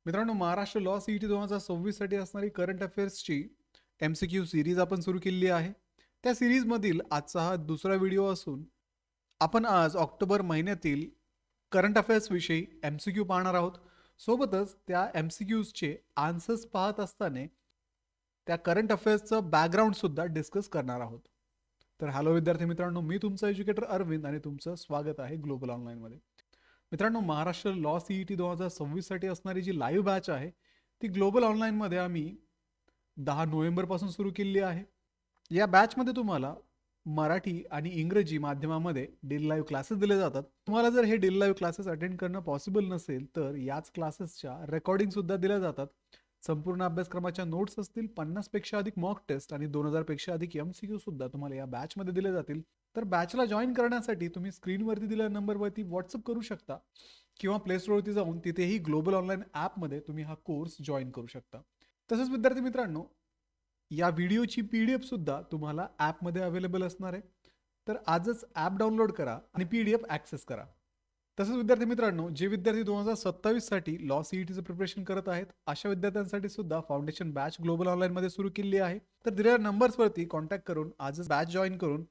मित्रांनो, Maharashtra law CET 2026 साठी असणारी करंट अफेअर्सची MCQ सिरीज आपण सुरू केलेली आहे. त्या सिरीजमधील आजचा हा दुसरा व्हिडिओ असून आपण आज ऑक्टोबर महिन्यातील करंट अफेअर्स विषयी MCQ पाहणार आहोत. सोबतच त्या MCQचे आन्सर्स पाहत असताना त्या करंट अफेअर्सचं बॅकग्राऊंड सुद्धा डिस्कस करणार आहोत. तर हॅलो विद्यार्थी मित्रांनो, मी तुमचा एज्युकेटर अरविंद आणि तुमचं स्वागत आहे ग्लोबल ऑनलाईनमध्ये. मित्रांनो, महाराष्ट्र लॉ सीईटी 2026 साठी असणारी जी लाईव्ह बॅच आहे ती ग्लोबल ऑनलाईनमध्ये आम्ही 10 नोव्हेंबरपासून सुरू केलेली आहे. या बॅचमध्ये तुम्हाला मराठी आणि इंग्रजी माध्यमामध्ये डेली लाईव्ह क्लासेस दिले जातात. तुम्हाला जर हे डेली लाईव्ह क्लासेस अटेंड करणं पॉसिबल नसेल तर याच क्लासेसच्या रेकॉर्डिंग सुद्धा दिल्या जातात. संपूर्ण अभ्यासक्रमाच्या नोट्स असतील, 50 पेक्षा अधिक मॉक टेस्ट आणि 2000 पेक्षा अधिक MCQ सुद्धा तुम्हाला या बॅचमध्ये दिले जातील. तर बॅचला जॉईन करण्यासाठी तुम्ही स्क्रीनवरती दिलेल्या नंबरवरती व्हॉट्सअप करू शकता किंवा प्ले स्टोरवरती जाऊन तिथेही ग्लोबल ऑनलाईन ॲपमध्ये तुम्ही हा कोर्स जॉईन करू शकता. तसंच विद्यार्थी मित्रांनो, या व्हिडिओची PDF सुद्धा तुम्हाला ॲपमध्ये अवेलेबल असणार आहे. तर आजच ॲप डाउनलोड करा आणि PDF ॲक्सेस करा. तसंच विद्यार्थी मित्रांनो, जे विद्यार्थी 2027 साठी लॉ सीईटीचं प्रिपरेशन करत आहेत अशा विद्यार्थ्यांसाठी सुद्धा फाउंडेशन बॅच ग्लोबल ऑनलाईनमध्ये सुरू केली आहे. तर दिलेल्या नंबर्सवरती कॉन्टॅक्ट करून आजच बॅच जॉईन करून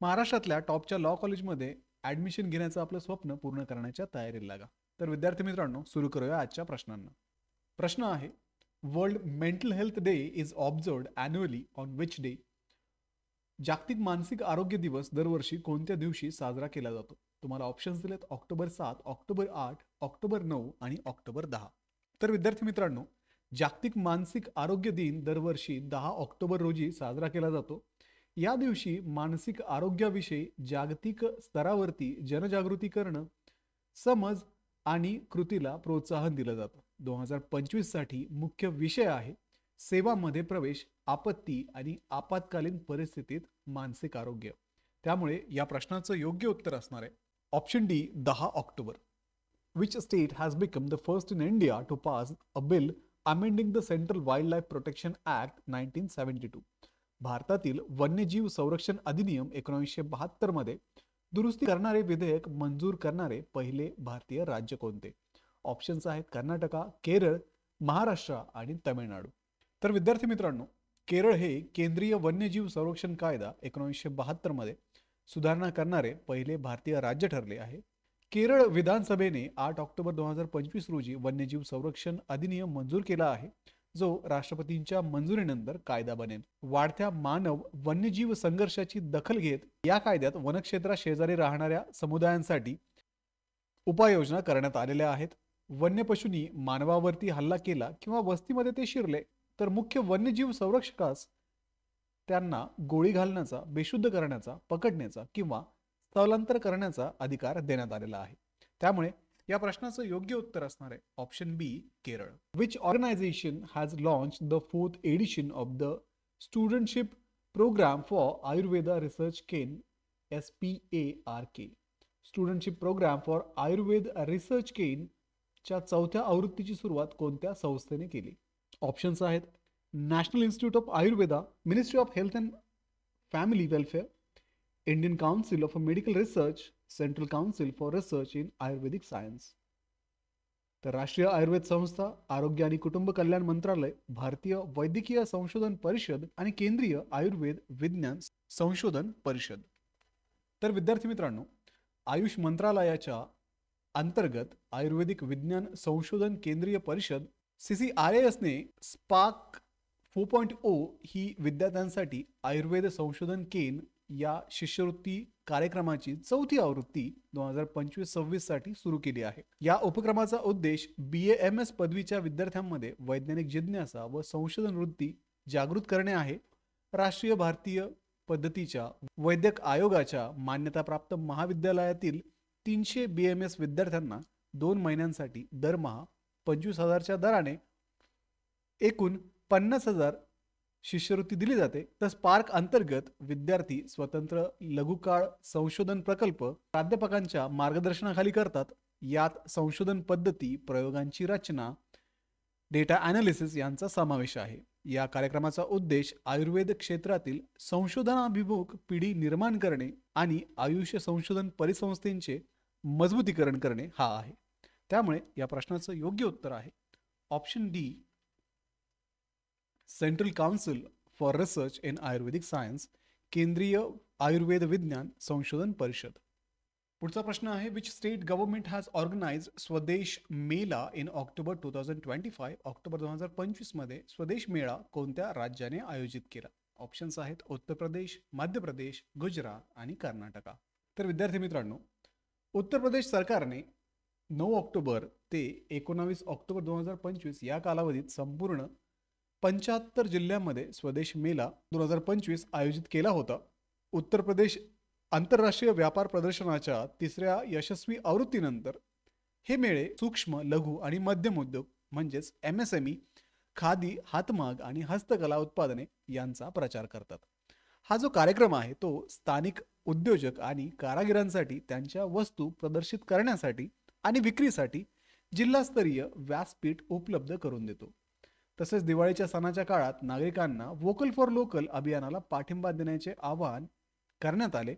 महाराष्ट्रातल्या टॉपच्या लॉ कॉलेजमध्ये ॲडमिशन घेण्याचं आपलं स्वप्न पूर्ण करण्याच्या तयारीला लागा. तर विद्यार्थी मित्रांनो, सुरू करूया आजच्या प्रश्नांना. प्रश्न आहे, World Mental Health Day is observed annually on which day? जागतिक मानसिक आरोग्य दिवस दरवर्षी कोणत्या दिवशी साजरा केला जातो? तुम्हाला ऑप्शन्स दिलेत ऑक्टोबर 7, ऑक्टोबर 8, ऑक्टोबर 9 आणि ऑक्टोबर 10. तर विद्यार्थी मित्रांनो, जागतिक मानसिक आरोग्य दिन दरवर्षी 10 ऑक्टोबर रोजी साजरा केला जातो. या दिवशी मानसिक आरोग्याविषयी जागतिक स्तरावरती जनजागृती करणं, समज आणि कृतीला प्रोत्साहन दिलं जातं. 2025 साठी मुख्य विषय आहे सेवामध्ये प्रवेश, आपत्ती आणि आपत्कालीन परिस्थितीत मानसिक आरोग्य. त्यामुळे या प्रश्नाचं योग्य उत्तर असणार आहे option D, 10 October. Which state has become the first in India to pass a bill amending the central wildlife protection act 1972? भारतातील वन्यजीव संरक्षण अधिनियम 1972 मध्ये दुरुस्ती करणारे विधेयक मंजूर करणारे पहिले भारतीय राज्य कोणते? ऑप्शन्स आहेत कर्नाटका, केरळ, महाराष्ट्र आणि तामिळनाडू. तर विद्यार्थी मित्रांनो, केरळ हे केंद्रीय वन्यजीव संरक्षण कायदा 1972 मध्ये सुधारणा करणारे पहिले भारतीय राज्य ठरले आहे. केरळ विधानसभेने 8 ऑक्टोबर 2025 रोजी वन्यजीव संरक्षण अधिनियम मंजूर केला आहे, जो राष्ट्रपतींच्या मंजुरीनंतर कायदा बनेल. वाढत्या मानव वन्यजीव संघर्षाची दखल घेत या कायद्यात वनक्षेत्रा शेजारी राहणाऱ्या समुदायांसाठी उपाययोजना करण्यात आलेल्या आहेत. वन्य पशूंनी मानवावरती हल्ला केला किंवा वस्तीमध्ये ते शिरले तर मुख्य वन्यजीव संरक्षकास त्यांना गोळी घालण्याचा, बेशुद्ध करण्याचा, पकडण्याचा किंवा स्थलांतर करण्याचा अधिकार देण्यात आलेला आहे. त्यामुळे या प्रश्नाचं योग्य उत्तर असणार आहे option B, Kerala. Which organisation has launch the 4th edition of the studentship programme for Ayurveda research Ken SPARK? Studentship programme for Ayurveda research Ken च्या 4थ्या आवृत्तीची सुरुवात कोणत्या संस्थेने केली? ऑप्शन्स आहेत National Institute of Ayurveda, Ministry of Health and Family Welfare, Indian Council of Medical Research, Central Council for Research in Ayurvedic Science. तर राष्ट्रीय आयुर्वेद संस्था, आरोग्य आणि कुटुंब कल्याण मंत्रालय, भारतीय वैद्यकीय संशोधन परिषद आणि केंद्रीय आयुर्वेद विज्ञान संशोधन परिषद. तर विद्यार्थी मित्रांनो, आयुष मंत्रालयाच्या अंतर्गत आयुर्वेदिक विज्ञान संशोधन केंद्रीय परिषद CCRAS ने स्पार्क 4.0 ही विद्यार्थ्यांसाठी आयुर्वेद संशोधन केन या शिष्यवृत्ती कार्यक्रमाची 4थी आवृत्ती 2025-26 साठी सुरू केली आहे. या उपक्रमाचा उद्देश BAMS पदवीच्या विद्यार्थ्यांमध्ये वैज्ञानिक जिज्ञासा व संशोधन वृत्ती जागृत करणे आहे. राष्ट्रीय भारतीय पद्धतीच्या वैद्यक आयोगाच्या मान्यताप्राप्त महाविद्यालयातील 300 BAMS विद्यार्थ्यांना 2 महिन्यांसाठी दरमहा 25,000च्या दराने एकूण 50,000 शिष्यवृत्ती दिली जाते. तर स्पार्क अंतर्गत विद्यार्थी स्वतंत्र लघुकाळ संशोधन प्रकल्प प्राध्यापकांच्या मार्गदर्शनाखाली करतात. यात संशोधन पद्धती, प्रयोगांची रचना, डेटा ॲनालिसिस यांचा समावेश आहे. या कार्यक्रमाचा उद्देश आयुर्वेद क्षेत्रातील संशोधनाभिमुख पिढी निर्माण करणे आणि आयुष संशोधन परिसंस्थेचे मजबूतीकरण करणे हा आहे. त्यामुळे या प्रश्नाचं योग्य उत्तर आहे option D Central Council for Research in Ayurvedic Science, केंद्रीय आयुर्वेद विज्ञान संशोधन परिषद. पुढचा प्रश्न आहे, which state government has organise Swadesh Mela in October 2025. October 2025 मध्ये स्वदेश मेळा कोणत्या राज्याने आयोजित केला? ऑप्शन्स आहेत उत्तर प्रदेश, मध्य प्रदेश, गुजरात आणि कर्नाटका. तर विद्यार्थी मित्रांनो, उत्तर प्रदेश सरकारने 9 ऑक्टोबर ते 19 ऑक्टोबर 2025 या कालावधीत संपूर्ण 75 जिल्ह्यांमध्ये स्वदेश मेला 2025 आयोजित केला होता. उत्तर प्रदेश आंतरराष्ट्रीय व्यापार प्रदर्शनाच्या तिसऱ्या यशस्वी आवृत्तीनंतर हे मेळे सूक्ष्म, लघु आणि मध्यम उद्योग म्हणजेच MSME, खादी, हातमाग आणि हस्तकला उत्पादने यांचा प्रचार करतात. हा जो कार्यक्रम आहे तो स्थानिक उद्योजक आणि कारागिरांसाठी त्यांच्या वस्तू प्रदर्शित करण्यासाठी आणि विक्रीसाठी जिल्हास्तरीय व्यासपीठ उपलब्ध करून देतो. तसेच दिवाळीच्या सणाच्या काळात नागरिकांना वोकल फॉर लोकल अभियानाला पाठिंबा देण्याचे आवाहन करण्यात आले.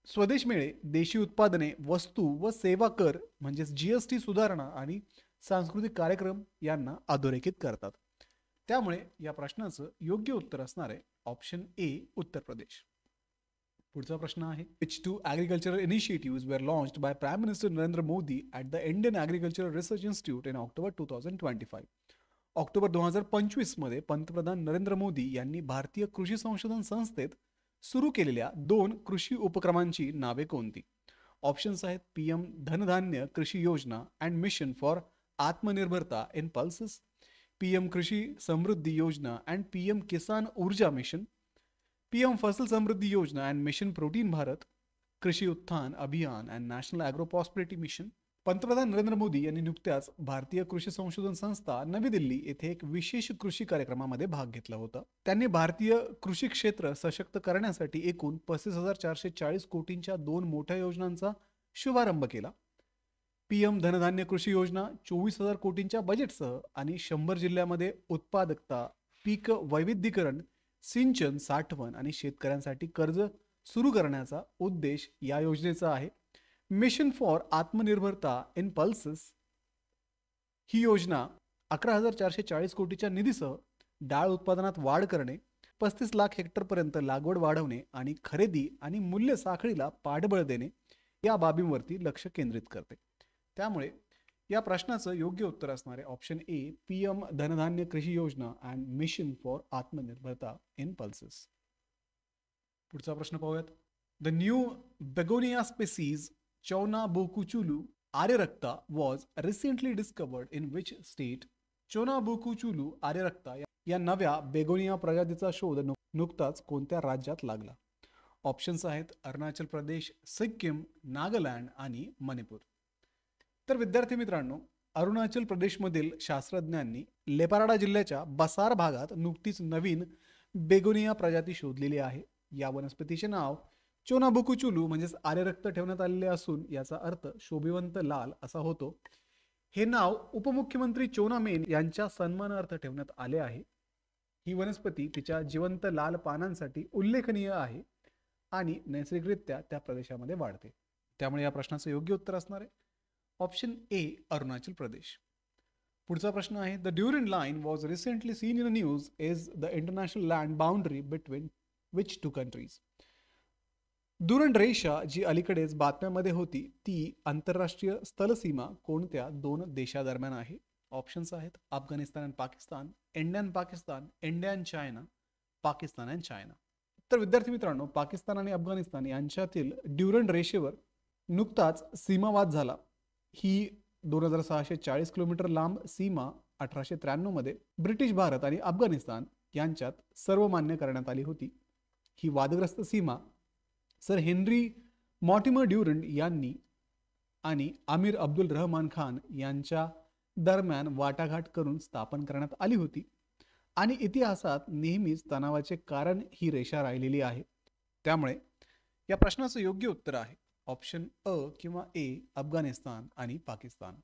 स्वदेश मेळे देशी उत्पादने, वस्तू व सेवा कर म्हणजेच GST सुधारणा आणि सांस्कृतिक कार्यक्रम यांना अधोरेखित करतात. त्यामुळे या प्रश्नाचं योग्य उत्तर असणार आहे ऑप्शन ए, उत्तर प्रदेश. पुढचा प्रश्न आहे, which two agricultural initiatives were launched by Prime Minister Narendra Modi at the Indian Agricultural Research Institute in October 2025. October 2025 मध्ये पंतप्रधान नरेंद्र मोदी यांनी भारतीय कृषी संशोधन संस्थेत सुरू केलेल्या 2 कृषी उपक्रमांची नावे कोणती? ऑप्शन्स आहेत PM Dhandhanya Krishi Yojana and mission for Atmanirbharta in pulses, PM कृषी समृद्धी योजना अँड PM किसान ऊर्जा मिशन, PM फसल समृद्धी योजना अँड मिशन प्रोटीन भारत, कृषी उत्थान अभियान and national agro prosperity mission. पंतप्रधान नरेंद्र मोदी यांनी नुकत्याच भारतीय कृषी संशोधन संस्था नवी दिल्ली येथे एक विशेष कृषी कार्यक्रमामध्ये भाग घेतला होता. त्यांनी भारतीय कृषी क्षेत्र सशक्त करण्यासाठी एकूण 35,440 कोटींच्या 2 मोठ्या योजनांचा शुभारंभ केला. PM धनधान्य कृषी योजना 24,000 कोटींच्या बजेटसह आणि 100 जिल्ह्यामध्ये उत्पादकता, पीक वैविध्यीकरण, सिंचन, साठवण आणि शेतकऱ्यांसाठी कर्ज सुरू करण्याचा उद्देश या योजनेचा आहे. Mission for Atmanirbharta in pulses ही योजना 11,440 कोटीच्या निधीसह डाळ उत्पादनात वाढ करणे, 35 लाख हेक्टरपर्यंत लागवड वाढवणे आणि खरेदी आणि मूल्य साखळीला पाठबळ देणे या बाबींवरती लक्ष केंद्रित करते. त्यामुळे या प्रश्नाचं योग्य उत्तर असणार आहे option A, PM Dhandhanya Krishi Yojana and mission for Atmanirbharta in pulses. पुढचा प्रश्न पाहूयात. The new begonia species Chouna Bokuchulu Aryarakta was recently discovered in which state? Chouna Bokuchulu आर्यरक्ता या नव्या बेगोनिया प्रजातीचा शोध नुकताच कोणत्या राज्यात लागला? ऑप्शन्स आहेत अरुणाचल प्रदेश, सिक्कीम, नागालँड आणि मणिपूर. तर विद्यार्थी मित्रांनो, अरुणाचल प्रदेशमधील शास्त्रज्ञांनी लेपाराडा जिल्ह्याच्या बसार भागात नुकतीच नवीन बेगोनिया प्रजाती शोधलेली आहे. या वनस्पतीचे नाव चोना बोकुचुलू म्हणजेच आर्यरक्त ठेवण्यात आलेले असून याचा अर्थ शोभिवंत लाल असा होतो. हे नाव उपमुख्यमंत्री चोना मेन यांच्या सन्मानार्थ ठेवण्यात आले आहे. ही वनस्पती तिच्या जिवंत लाल पानांसाठी उल्लेखनीय आहे आणि नैसर्गिकरित्या त्या प्रदेशामध्ये वाढते. त्यामुळे या प्रश्नाचं योग्य उत्तर असणार आहे ऑप्शन ए, अरुणाचल प्रदेश. पुढचा प्रश्न आहे, the Durand Line was recently seen in news is the international land boundary between which 2 countries? Durand रेषा जी अलीकडेच बातम्यांमध्ये होती ती आंतरराष्ट्रीय स्थलसीमा कोणत्या 2 देशादरम्यान आहे? ऑप्शन्स आहेत Afghanistan and Pakistan, India and Pakistan, India and China, Pakistan and China. तर विद्यार्थी मित्रांनो, पाकिस्तान आणि अफगाणिस्तान यांच्यातील ड्युरंड रेषेवर नुकताच सीमावाद झाला. ही 2,640 किलोमीटर लांब सीमा 1893 मध्ये ब्रिटिश भारत आणि अफगाणिस्तान यांच्यात सर्वमान्य करण्यात आली होती. ही वादग्रस्त सीमा सर हेनरी मॉर्टिमर ड्युरंड यांनी आणि आमिर अब्दुल रहमान खान यांच्या दरम्यान वाटाघाट करून स्थापन करण्यात आली होती आणि इतिहासात नेहमीच तणावाचे कारण ही रेषा राहिलेली आहे. त्यामुळे या प्रश्नाचं योग्य उत्तर आहे ऑप्शन अ किंवा ए, अफगाणिस्तान आणि पाकिस्तान.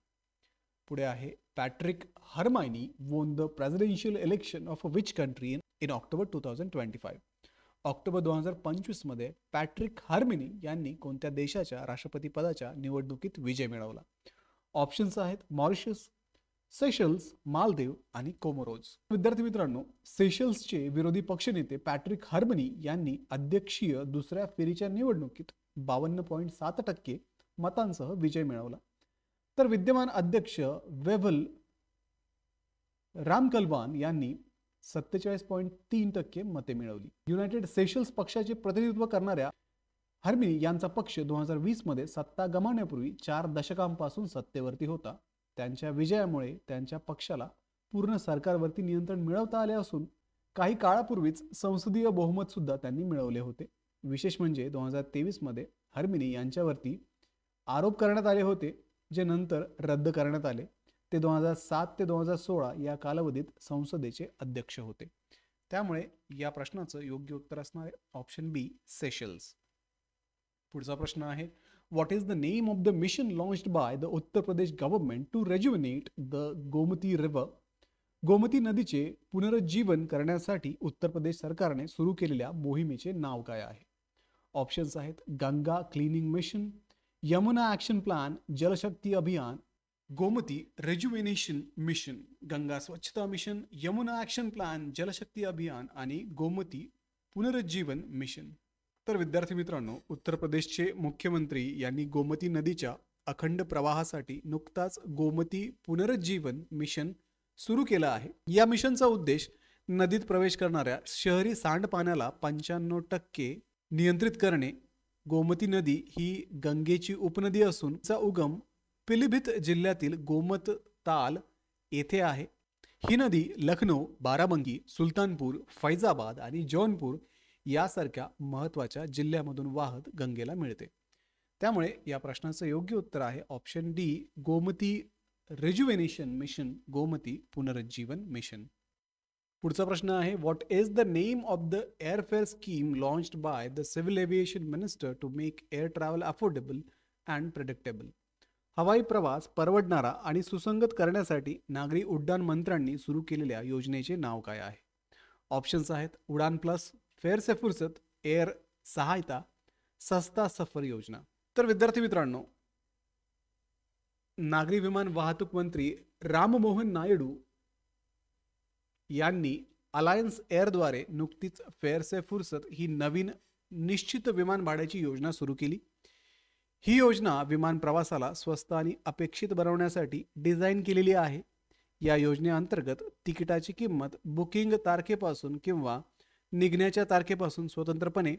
पुढे आहे, Patrick Herminie won the presidential election of which country in October 2025? October 2025 मध्ये पॅट्रिक हर्मिनी यांनी कोणत्या देशाच्या राष्ट्रपती पदाच्या निवडणुकीत विजय मिळवला? ऑप्शन्स आहेत मॉरिशस, सेशल्स, मालदीव आणि कोमोरोज. विद्यार्थी मित्रांनो, सेशल्सचे विरोधी पक्षनेते पॅट्रिक हार्मनी यांनी अध्यक्षीय दुसऱ्या फेरीच्या निवडणुकीत 52.7% मतांसह विजय मिळवला. तर विद्यमान अध्यक्ष वेव्हल रामकलवान यांनी 47.3% मते मिळवली. युनायटेड सेशल्स पक्षाचे प्रतिनिधित्व करणाऱ्या हार्मनी यांचा पक्ष 2020 मध्ये सत्ता गमावण्यापूर्वी 4 दशकांपासून सत्तेवरती होता. त्यांच्या विजयामुळे त्यांच्या पक्षाला पूर्ण सरकारवरती नियंत्रण मिळवता आले असून काही काळापूर्वीच संसदीय बहुमत सुद्धा त्यांनी मिळवले होते. विशेष म्हणजे 2023 मध्ये हार्मनी यांच्यावरती आरोप करण्यात आले होते, जे नंतर रद्द करण्यात आले. ते 2007 ते 2016 या कालावधीत संसदेचे अध्यक्ष होते. त्यामुळे या प्रश्नाचं योग्य उत्तर असणार आहे ऑप्शन बी, सेशल्स. पुढचा प्रश्न आहे, what is the name of the mission launched by the Uttar Pradesh government to rejuvenate the Gomti river? Gomti नदीचे पुनरुज्जीवन करण्यासाठी उत्तर प्रदेश सरकारने सुरू केलेल्या मोहिमेचे नाव काय आहे? ऑप्शन्स आहेत Ganga cleaning mission, Yamuna action plan, Jal Shakti Abhiyan, Gomti rejuvenation mission. Ganga Swachhta mission, Yamuna action plan, Jal Shakti Abhiyan आणि गोमती पुनरुज्जीवन मिशन. तर विद्यार्थी मित्रांनो, उत्तर प्रदेशचे मुख्यमंत्री यांनी गोमती नदीच्या अखंड प्रवाहासाठी नुकताच गोमती पुनरुज्जीवन मिशन सुरू केलं आहे. या मिशनचा उद्देश नदीत प्रवेश करणाऱ्या शहरी सांडपाण्याला 95% नियंत्रित करणे. गोमती नदी ही गंगेची उपनदी असून तिचा उगम पिलीभीत जिल्ह्यातील गोमत ताल येथे आहे. ही नदी लखनौ, बाराबंकी, सुलतानपूर, फैजाबाद आणि जौनपूर यासारख्या महत्त्वाच्या जिल्ह्यामधून वाहत गंगेला मिळते. त्यामुळे या प्रश्नाचं योग्य उत्तर आहे option D, Gomti rejuvenation mission, Gomti पुनरुज्जीवन मिशन. पुढचा प्रश्न आहे, what is the name of the airfare scheme launched by the civil aviation minister to make air travel affordable and predictable? हवाई प्रवास परवडणारा आणि सुसंगत करण्यासाठी नागरी उड्डाण मंत्र्यांनी सुरू केलेल्या योजनेचे नाव काय आहे? ऑप्शन्स आहेत उडान प्लस, फेअर से फुर्सत, एअर सहायता, सस्ता सफर योजना. तर विद्यार्थी मित्रांनो, नागरी विमान वाहतूक मंत्री राममोहन नायडू यांनी अलायन्स एअरद्वारे नुकतीच फेअर से फुर्सत ही नवीन निश्चित विमान भाड्याची योजना सुरू केली. ही योजना विमान प्रवासाला स्वस्त आणि अपेक्षित बनवण्यासाठी डिझाईन केलेली आहे. या योजनेअंतर्गत तिकिटाची किंमत बुकिंग तारखेपासून किंवा निघण्याच्या तारखेपासून स्वतंत्रपणे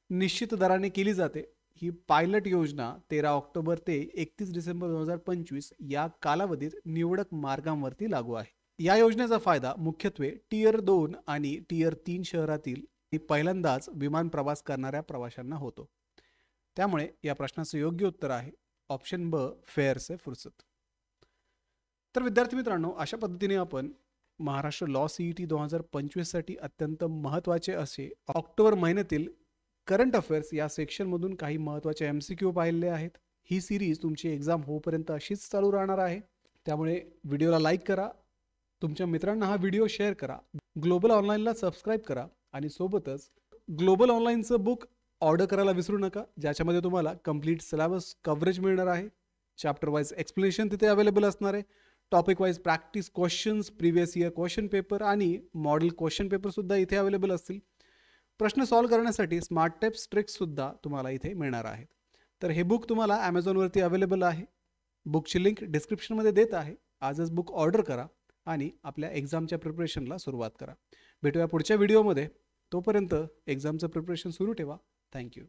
निश्चित दराने केली जाते. ही पायलट योजना 13 ऑक्टोबर ते 31 डिसेंबर 2025 या कालावधीत निवडक मार्गांवरती लागू आहे. या योजनेचा फायदा मुख्यत्वे टियर 2 आणि टियर 3 शहरातील पहिल्यांदाच विमान प्रवास करणाऱ्या प्रवाशांना होतो. त्यामुळे या प्रश्नाचं योग्य उत्तर आहे ऑप्शन ब, फेअर से फुर्सत. तर विद्यार्थी मित्रांनो, अशा पद्धतीने आपण महाराष्ट्र लॉ CET 2025 साठी अत्यंत महत्त्वाचे असे ऑक्टोबर महिन्यातील करंट अफेअर्स या सेक्शनमधून काही महत्त्वाचे MCQ पाहिले आहेत. ही सिरीज तुमची एक्झाम होईपर्यंत अशीच चालू राहणार आहे. त्यामुळे व्हिडिओला लाईक करा, तुमच्या मित्रांना हा व्हिडिओ शेअर करा, ग्लोबल ऑनलाईनला सबस्क्राईब करा आणि सोबतच ग्लोबल ऑनलाईनचं बुक ऑर्डर करायला विसरू नका, ज्याच्यामध्ये तुम्हाला कंप्लीट सिलेबस कव्हरेज मिळणार आहे. चॅप्टर वाईज एक्सप्लेनेशन तिथे अवेलेबल असणार आहे. Topic wise practice questions, previous year question paper आणि मॉडेल क्वेश्चन पेपर सुद्धा इथे अवेलेबल असतील. प्रश्न सॉल्व्ह करण्यासाठी स्मार्ट टिप्स ट्रिक्स सुद्धा तुम्हाला इथे मिळणार आहेत. तर हे बुक तुम्हाला Amazonवरती अवेलेबल आहे. बुकची लिंक डिस्क्रिप्शनमध्ये देत आहे. आजच बुक ऑर्डर करा आणि आपल्या एक्झामच्या प्रिपरेशनला सुरुवात करा. भेटूया पुढच्या व्हिडिओमध्ये. तोपर्यंत एक्झामचं प्रिपरेशन सुरू ठेवा. थँक्यू.